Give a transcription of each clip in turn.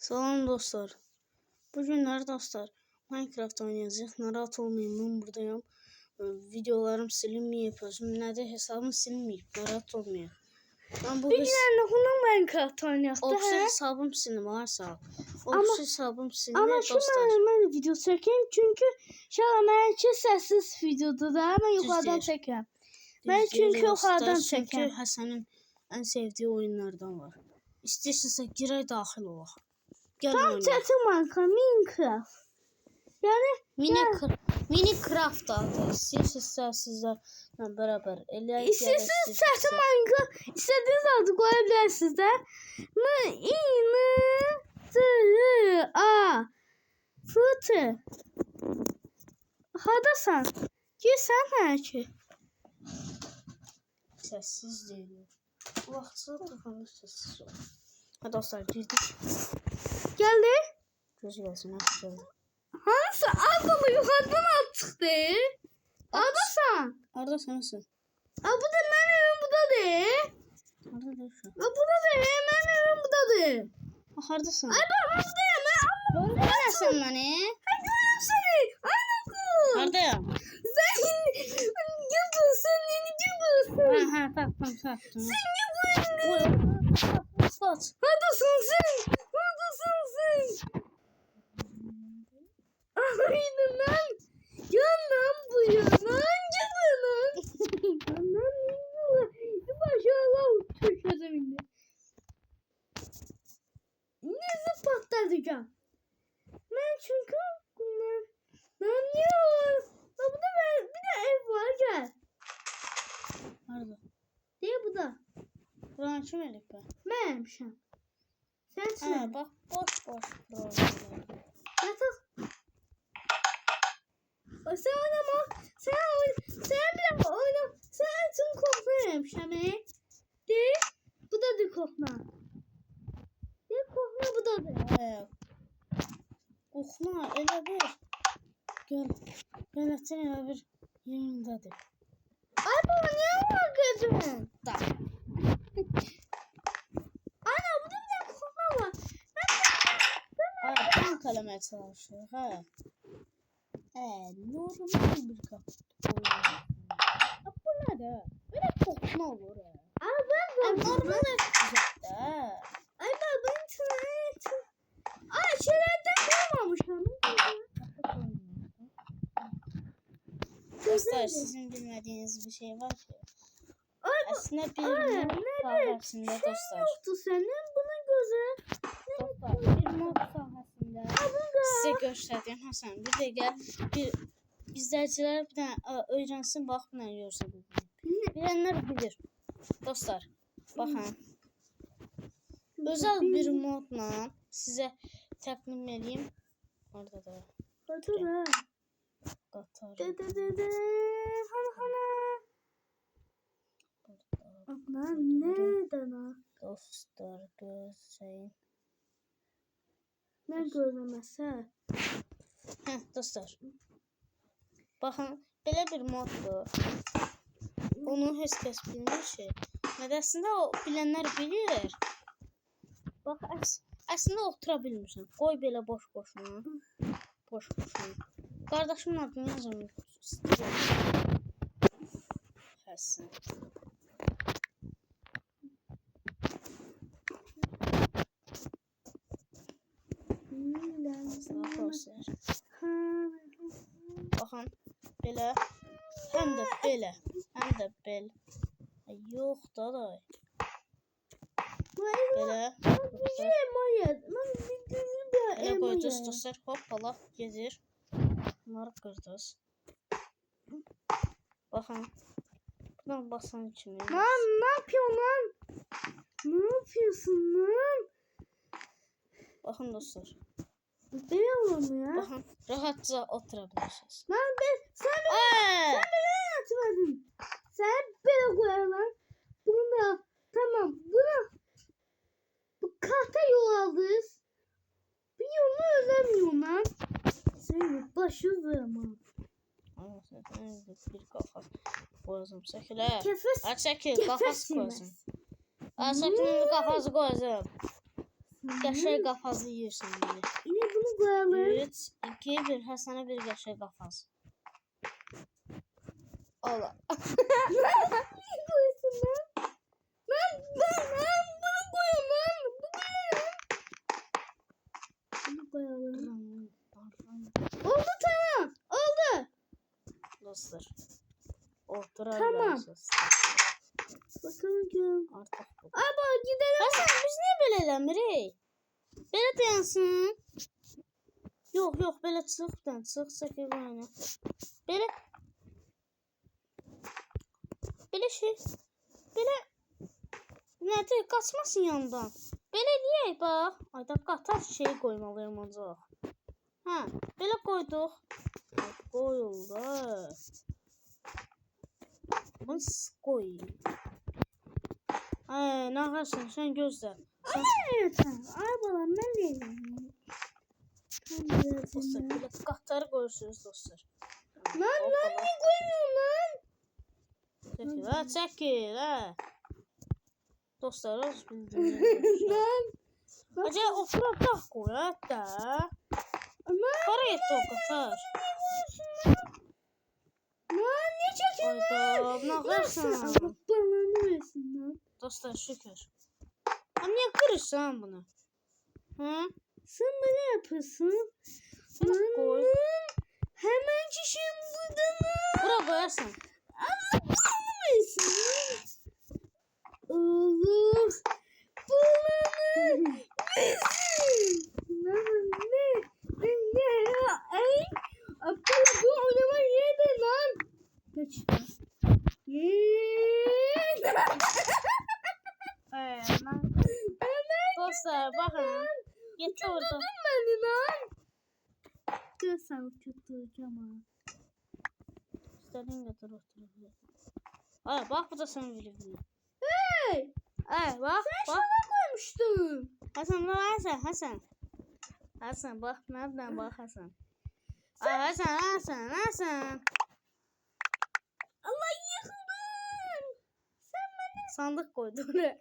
Salam dostlar. Bugünler dostlar Minecraft oynayacağız. Narahat olmayın, ben buradayım. Videolarım silinmeyip, özümlədə hesabım silinmeyip. Narahat olmayın. Ben bu Bilgilerle bunu Minecraft oynayacaktı. Ofis hesabım silim varsa. Ofis hesabım silim Ama dostlar. ben video çekeyim çünkü şu an belki sessiz videoda da ama yukarıdan çekeyim. Ben çünkü yukarıdan çekeyim. Çünkü Hasan'ın en sevdiği oyunlardan var. İstəyirsinizsə girək daxil olaq. Gel Tam çetim Minecraft. Yani Minecraft adı. İstəyirsinizsə sizlərlə beraber eləyək. İstediğiniz çetim Minecraft istediğiniz adı koyabilirsiniz de. Fıtı. Hadasan. Girsən belki. Sessiz değil. Vaxtsa telefonda sessiz ol. Hadi dostlar girdik. Geldi. Göz gelsin. Geldi. Hansı? Adamı yukarıdan attık de. Hadasan. Arda sensin. Bu da benim evim, bu da de. Arda da şu. Bu da de. Benim evim, bu da de. Ardasın. Ay ben buradayım. Doğru görürsen beni. Ay görüyorum seni. Ay nakul. Arda'ya. Sen yapıyorsun. Nenici yapıyorsun. Ha tak. Sen yapıyorsun. Kaç. Hadasın sen. Aynen lan. Yandan bu yanan canından. Yandan yine. Maşallah Türkçe'de bindi. Neyse patlatacağım. Ben çünkü bunlar. Ben niye var? Bu da bir de ev var gel. Arda. Değil bu da. Buranın kim elib be? Benim şu an. Sensin. Ha bak boş. Yatak. Sen oynama. Sen bir dakika oynama. Sen için koklayayım Şami. De. Bu da de kokla. De kokla bu da de. Kokma elə bir. Gələtin elə bir yerindədir. Ay baba niye var gözümün? Da. Ana bu da bir kokla var. Ay bank eləməyə çalışır. Hə. Normal bir kapı. Bu nədir? Belə kokma olur. Ay ben Normal bir Ay baba internet. Ay şeretten koymamışlar. Dostlar sizin bilmediğiniz bir şey var ki. Aslında bir sahəsində dostlar. Yoktu senin bunun gözü. Dostlar bir mod sahəsində sizə göstərdim Hasan. Bir dəqiqə bir izləyicilər bir dənə öyrənsin bax bunu görsə bilsin. Bilənlər bilir. Dostlar baxın. Özel bir modla sizə təqdim edeyim. Orada da Qatar. qatar. Hana. Lan nereden ha? Dostlar gözləyin. Ne gözlemesi? Dostlar. Baxın, belə bir moddur. Onu heç kəs bilmir ki. Nədəsində o bilənlər bilir. Bax, əslində otura bilmirsən. Qoy belə boş-boşuna. Boş-boşuna. Qardaşımın adını yazım. Həsən. Baxın, belə, həm də belə, yox da. Belə, elə qoyduz, dostlar, hoppala, gedir. Bunları qırdız. Baxın, buradan basan kimi. Lan ne yapıyorsun lan? Ne yapıyorsun lan? Baxın dostlar. Böyle olur mu ya? Baxın, rahatca otura bilirsiniz. Lan sen beni atmadın. Sen böyle koyarlar. Bunu da tamam. Bu kahta yol aldınız. Bir yolu özlemiyorum lan. Senin başı vurma. Bir qafas qoyacam. Çəkilə. Kefes. Çəkil, qafas qoyacam. Çəkil, qafas qoyacam. Qəşəng qafazı yeyirsən indi. Yine bunu koyalım. 3, 2, 1. Həsənə bir qəşəng qafaz. Allah. Niye koyuyorsun lan? Ben bunu koyamam. Bunu koyalım. Oldu tamam. Oldu. Dostlar. Oturalım. Tamam. Dostlar. Bakalım. Artıq bu. Aba gidelim. Həsən biz niyə belə eləmirik? Belə dayansın. Yox, belə çıxdan, çıx oyna. Belə şey, belə nədir, qaçmasın yandan. Belə eləyək, bax. Ayda qatar şey qoymalıyım ancaq. Hə, belə qoyduq. Qoyuldu. Bunu qoy. Nə ağarsın, sən gözlə. Evet. Arabalar ben değilim. Dostlar, belə qatarı qoyursunuz dostlar. Lan niye koymuyorsun lan? Çəkil, hə. Dostlar, öz bildiyiniz. Lan. Acaba oturaq qoy, hətta. Para getdi o qatar. Lan ne çekiyorsun? Ayda, nə ağırsan? Allah belanı versin lan. Dostlar, şükür. Niyə qırırsan bunu? Hə? Sen böyle yapıyorsun. Koy. Hemen çişim burada lan. Bura qoyarsan. Allah belanı versin lan. Allah belanı versin. Lan ne ya? Ay. Abdullah bu oynama yedi lan. Geç. Dostlar, baxın. Getdi orada. Beni lan. Dur sana tutacağım ha. İstədin götür otur. Ay, bax bu da sən bilirsən. Hey. Ay, bax, Sen bax. şuna koymuştun. Həsən, nə varsa, Həsən. Həsən, bax, nereden bax, Həsən. Ay, Həsən. Allah yıkıldım. Sen beni. Sandıq qoydu oraya.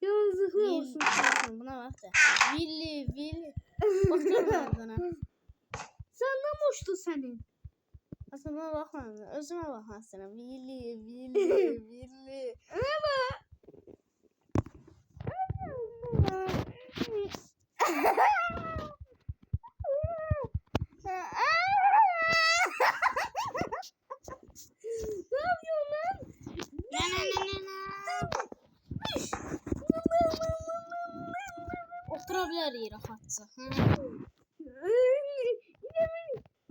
Yazıklar olsun. Həsən, buna bax da. Villi. Otur mərdana. Sen ne muştu senin? Həsən, buna baxma. Özümə bax, Həsənə. Villi. Ama. Ne yapıyorsun lan? Otura bilərik rahatca.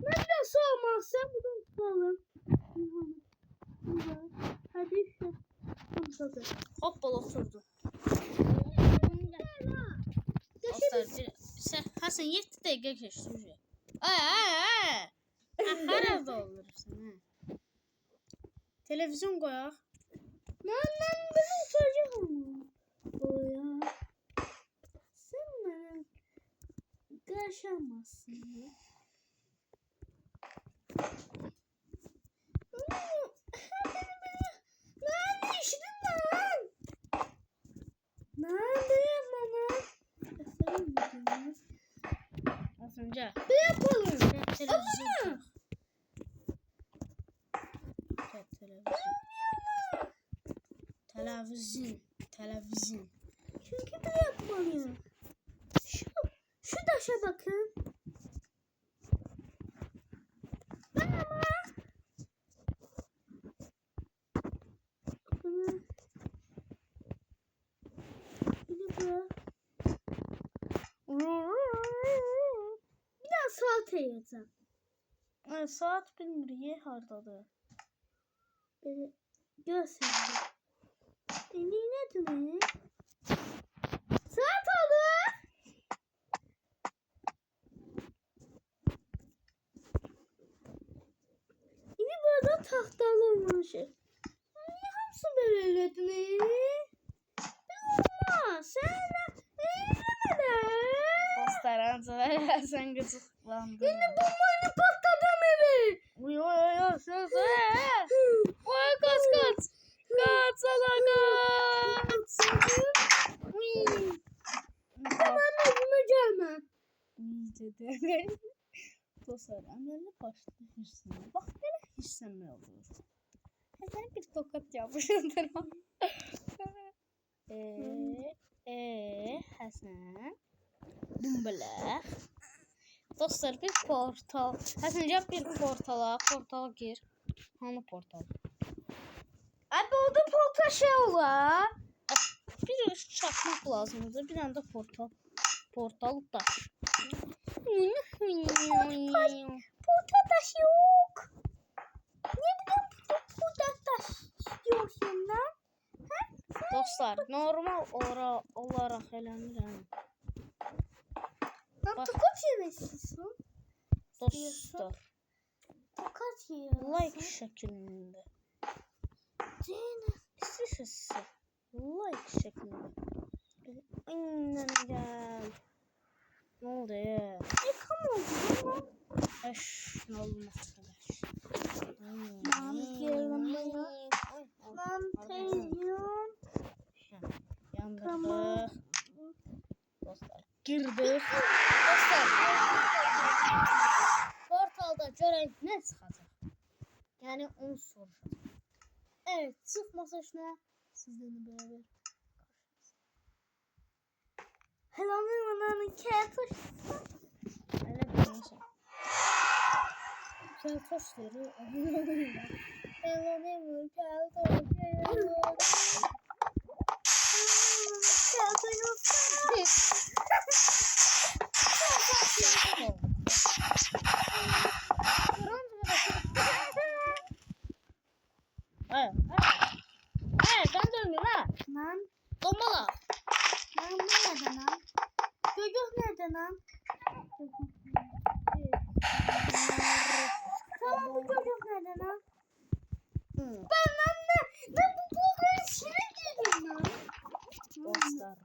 Ben de soğumak sen bunu tutalım. Hadi şu. Hoppala oturdu. Dostlar, Həsən 7 dəqiqə keçdi. Ay. Harada olursan, hə? Televizyon qoyaq. Lan benim çocuğum. O ya. Sen bana karışamazsın ya. Lan düştün lan. Lan yapma. Az önce. Ne yapalım? Televizyon. Televizyon. Çünkü ne yapmalıyım? Şu taşa bakın. Ama. Bir daha saat yiyeceğim. Saat bilmir hardadır. Böyle göstereyim. Ne demek? Saat oldu. Yine burada tahtalı olmuş. Niye hepsi böyle elledin? Olmaz. Sen ellemeden. Dostlar, sen gıcıklandın. Yine bombayla patladım evi. Yo, sen. Oy, kaç. Kaç, Allah kaç. dedi. Dostlar, əməlli başlı hirslənir. Bax, belə hirslənmək olur. Həsən bir tokat yapışındır. Həsən. Dumbələ. Dostlar, bir portal. Həsən, gəl bir portala gir. Hanı portal? Abi orada portal şey olar. Bir iş çakmak lazımdır. Bir anda portal daş. Portal taşı yok. Ne bileyim portal taş istiyorsun lan? Dostlar, normal olarak eləmirəm. Lan Bak. tokat yemesin. Dostlar, Tokat yiyorsun. like şəklində. Zeynep. İstəyirsinizsə, like şəklində. Aynen gəl. Ne oldu ya? Yıkam oldu lan. Ne olmaz arkadaş. Lan gelemeye. Lan televizyon. Yandırdık. Tamam. Dostlar, girdik. Dostlar, portalda görək nə çıxacaq. Yəni onu soruşacaq. Evet, çıxmasa işinə sizlərlə beraber. Helanın ananın keltoş. Öyle bir şey. Keltoş dedi. Helanın keltoş. Sen dönmüyorsun ha. Lan. Dombala. Lan bu nerede lan? Çocuk nerede lan? Tamam bu çocuk nerede lan? Ben lan ne? Ben bu bulgarın içine girdim lan. Dostlar.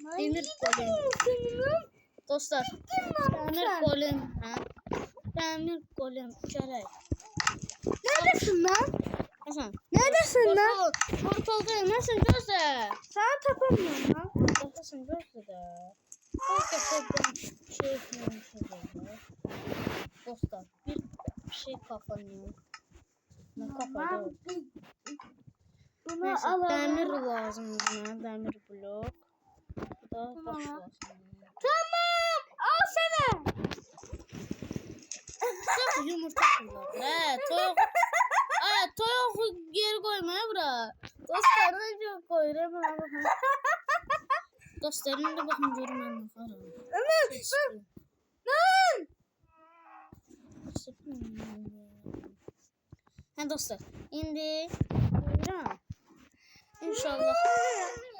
Lan Demir golem. senin lan. Dostlar. lan Demir sen? golem. Ha? Demir golem. Gerek. Neredesin lan? Hasan. Neredesin lan? Portaldayım. Nasıl gözle? Sana tapamıyorum lan. Hasan gözle de. Bak yapalım. Şey yapıyorum. Dostlar. Bir şey kafanıyor. Ne kafada? Bunu Neyse, alalım. demir lazım buna. Demir blok. Bu da baş Tamam. lazım. Tamam. Al sana. Çok yumurta kullandı. Toyuğu geri koymaya bırak. Dostlarına çok koy. Dostlarına da bakın görmem bakarım. Ha dostlar. Şimdi buyurun. İnşallah.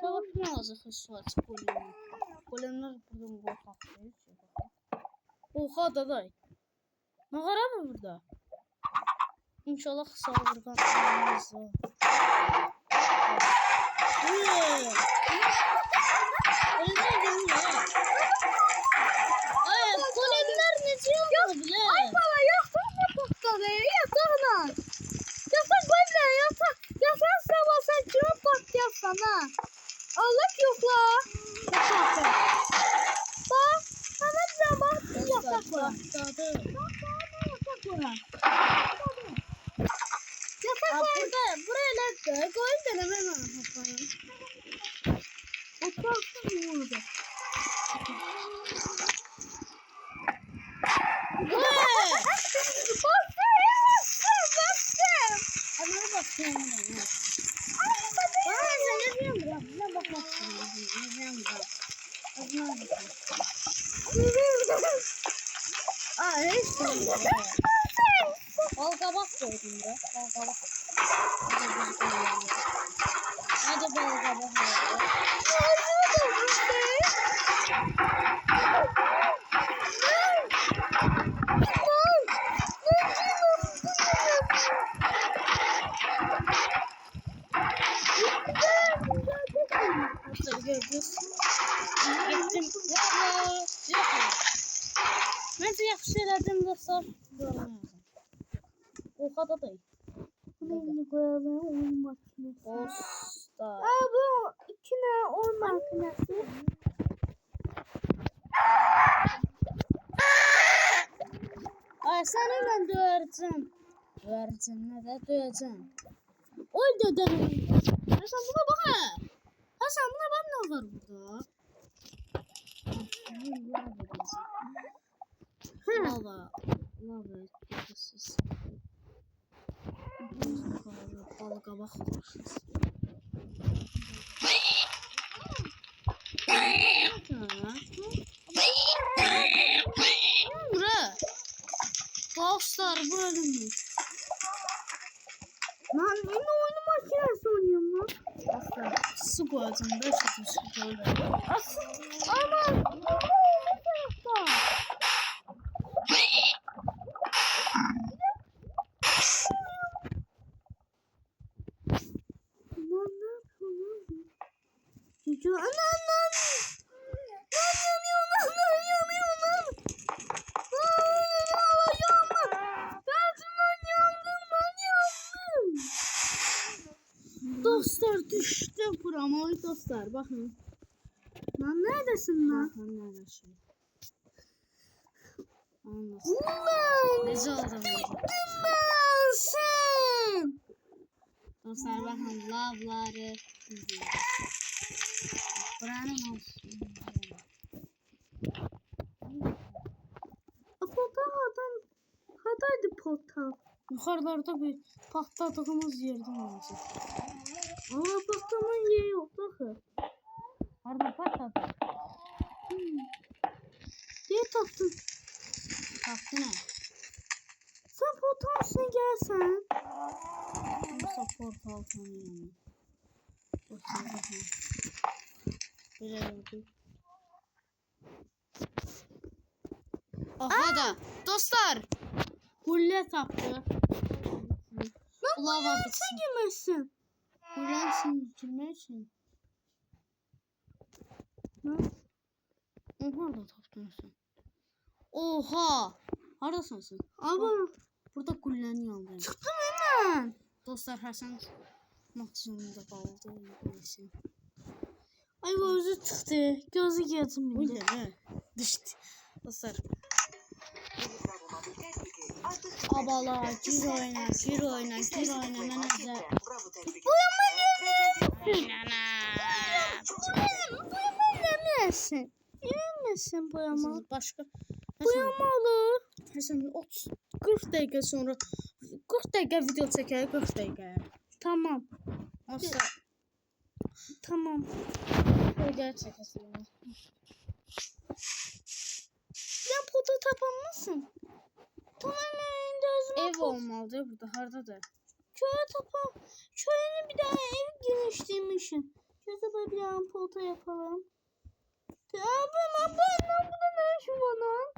Sabah ne olacak? Su açık koyuyorum. Kolemler buradan korkak. Oha daday. Ne var abi burada? İnşallah sağlıktan olmaz. Kolemler ne diyor bile? Ay baba yatak mı patladı? Yatakla. Yatak böyle yatak. Yatak sabah sen kime patlayasan ha? Allah yok la. Yatak. Bak. Sana bir bak yatak var. Patladı. Yatak var. Aa, buraya ne koy deneme ben kafayı. Otursın mı orada? Onlara bakıyorum ben. Bana sen ne diyorsun bırak? Bize bakmak istiyorum. Ne diyorsun bırak? Azına bakıyorum. Aa hiç koymadım. Bal kabak koydum da. Bal kabak. Hadi bal kabak. Gittim. Valla. Yok. Nece yaxşı elədim dostlar. Görmüyorsun. Oha da değil. Bunu koyalım oyun makinesi. Dostlar. Aa bu içine oyun makinesi. döyəcəm. Döyərcəmlə də döyəcəm. Oy dədəm. Hasan buna bax ha. Hasan buna bax nə var burada? Lava. Lava. Siz. Balığa baxırsınız. Dostlar bölünmüş. Lan yine oyun makinesi oynuyorum lan. Dostlar su koyacağım. 5 su koyacağım. Aman. Dostlar düştü burama. Oy dostlar bakın. Lan neredesin lan? Bakın neredesin. Ulan. Nece oldu bu? Sen. Dostlar bakın lavları izliyoruz. Buranın olsun. Portal adam. Hadaydı portal. Yukarılarda bir patladığımız yerden olacak. Ama portalın yeri yok bakın. Orada patladı. Niye taktın? Taktı ne? Sen portal üstüne gelsen. Yoksa portal tanıyorum. Dostlar bakın. Böyle yapayım. Aha da dostlar. Hulle taptı. Lava bitsin. Sen girmezsin. Hulle için girmek için. Oha da taptın sen. Oha. Haradasın sen? Ama Burada kullanı yandı. çıktım hemen. Dostlar Hasan maksimumda kaldı. Neyse. Ay gözü çıktı. Gözü geldim. Öyle mi? Düştü. Dostlar. Abala gir oyna, gir oyna, gir oyna. Menajer. Yemeyesin. Yemeyesin boyama. Başka. Boyamalı. Hasan 30 40 dakika sonra 40 dakika video çeker 40 dakika. Tamam. Olsa Tamam. video çekesin. Ya foto tapamazsın. Tamam ben Ev olmalı burada hardadır. köye tapam. Köyüne bir daha ev giriştirmişim. Şurada böyle bir daha foto yapalım. Abi burada ne işin var lan?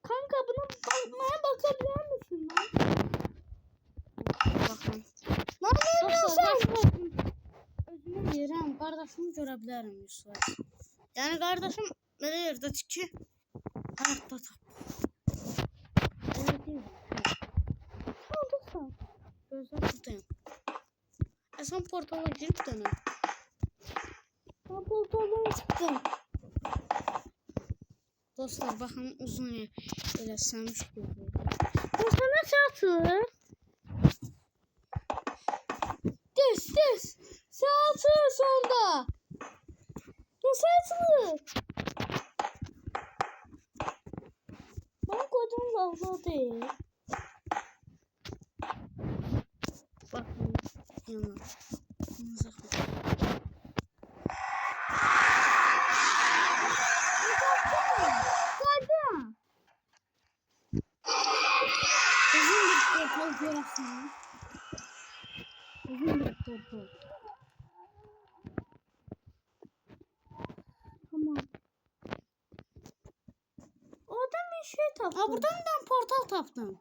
Kanka buna bakabilir misin lan? Bakın. Lan ne yapıyorsun? Özümü verirəm, qardaşımı görə bilərəm Yusuf. Yəni qardaşım belə yerdədir ki, həyatda tap. Elə deyil. Kaldıksan. Gözlər buradayım. Sən portala girib dönəm. Ben portaldan çıktım. Dostlar, baxın uzun eləsəmiş görürüm. Bu sana çatır. Düz. Çatır sonda. Bu çatır. Ben koydum lavla değil. Baxın, yana. Yazıq. Koydum. Uzun bir portal görəsən. Uzun bir portal. Tamam. Oradan bir şey taptım. Aa, buradan ben portal tapdım.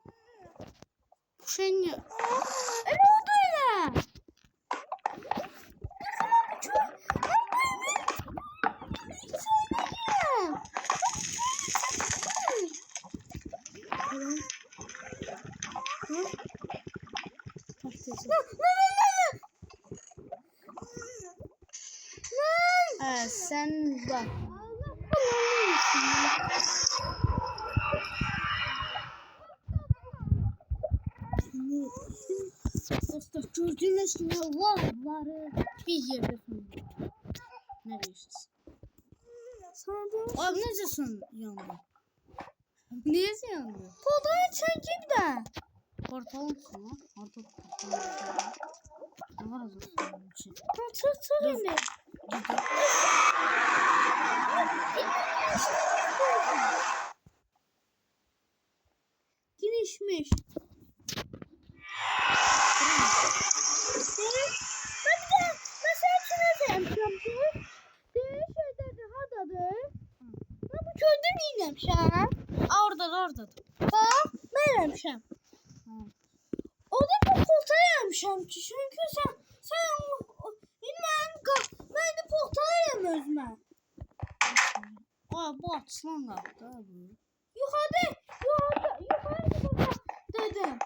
Bu şey ne? Öyle oldu öyle. Tamam. Hı? Başlayacağım. Sen bak. Gördüğünüz gibi lavları bir yerde söndü. Ne diyorsunuz? Sana Abi necə yandı? Niye yandı? podaya çekip de. Portalın sonu. Orada portalın. Ne var az olsun için? Çık şimdi. Girişmiş. Mesela çınacağım şampiyon. Şeydedir, hadadır. Ben bu köyde miyim şam? Oradadır. Bak, benim o da bu potaya yemişəm ki, çünkü sen ben de potaya yem özümə. Bu açılan qaldı bu. Yukarı baba dedim.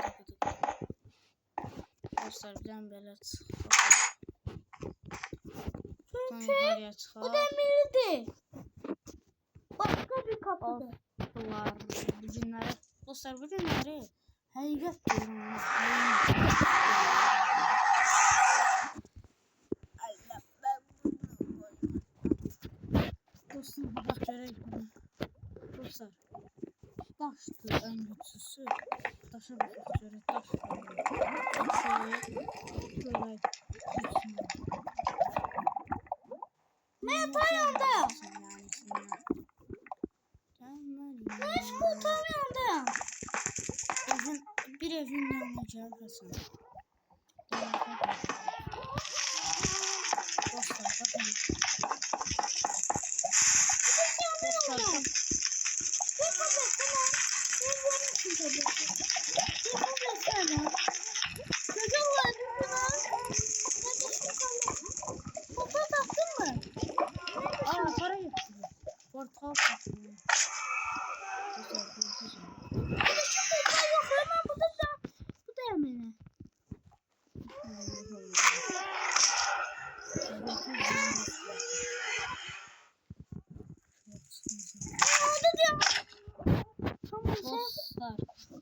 Dostlar birdən belə çıxır. Çünkü bu demirdi. Başka bir kapıdır. Bunlar bu günləri. Dostlar bu günləri həqiqət deyirəm. Dostlar bak görək bunu. Dostlar daşdır ən güclüsü. Daşa baxaq görək daşdır. Görək. Ben tayandayım. Ben şu tayandayım. Bir evin yanına gel Hasan. Dostlar bakın. Dostlar para getiriyor. Portal satıyor. Bu da yemene. Dostlar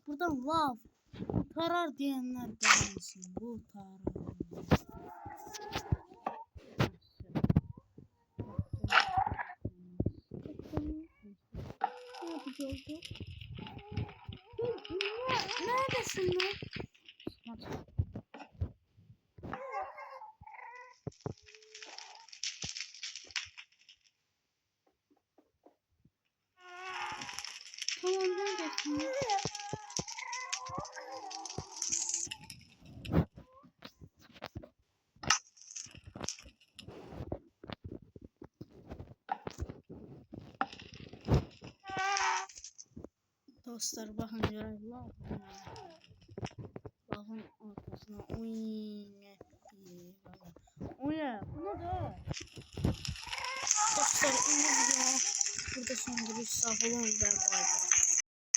buradan lav tarar diyenler gelmesin. Bu tarar. Neredesin lan? Tamam neredesin? Dostlar bakın görək lav. Lavın ortasına oy. Oya, bu ne de? Dostlar indi video burada son duruş sağ olun ve bay bay.